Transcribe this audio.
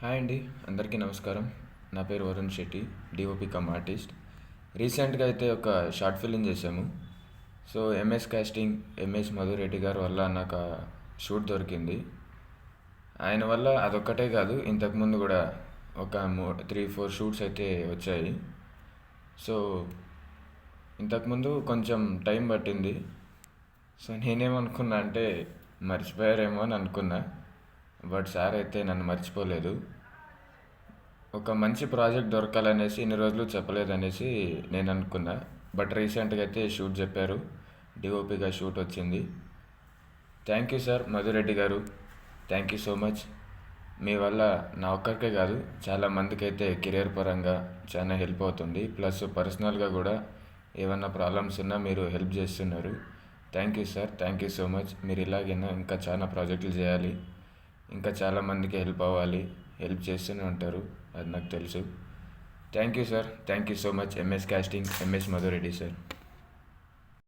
Hi అండి, అందరికీ నమస్కారం. నా పేరు Varun Shetty, DOP cum artist. రీసెంట్గా అయితే ఒక షార్ట్ ఫిలిం చేసాము. So MS casting MS Madhureddy గారి వల్ల నాకు ఆ షూట్ దొరికింది. ఆయన వల్ల అదొక్కటే కాదు, ఇంతకుముందు కూడా ఒక 3-4 షూట్స్ అయితే వచ్చాయి. సో ఇంతకుముందు కొంచెం టైం పట్టింది. సో నేనేమనుకున్నా అంటే మర్చిపోయారేమో అని అనుకున్నా. బట్ సార్ అయితే నన్ను మర్చిపోలేదు. ఒక మంచి ప్రాజెక్ట్ దొరకాలనేసి ఇన్ని రోజులు చెప్పలేదనేసి నేను అనుకున్నా. బట్ రీసెంట్గా అయితే షూట్ చెప్పారు, డిఓపిగా షూట్ వచ్చింది. థ్యాంక్ యూ సార్ మధురెడ్డి గారు, థ్యాంక్ యూ సో మచ్. మీ వల్ల నా ఒక్కరికే కాదు, చాలా మందికి అయితే కెరియర్ పరంగా చాలా హెల్ప్ అవుతుంది. ప్లస్ పర్సనల్గా కూడా ఏమన్నా ప్రాబ్లమ్స్ ఉన్నా మీరు హెల్ప్ చేస్తున్నారు. Thank you sir, thank you so much. మీరు ఇలాగైనా ఇంకా చాలా ప్రాజెక్టులు చేయాలి, ఇంకా చాలామందికి హెల్ప్ అవ్వాలి. హెల్ప్ చేస్తూనే ఉంటారు, అది నాకు తెలుసు. Thank you sir, thank you so much. MS casting MS Madhureddy sir.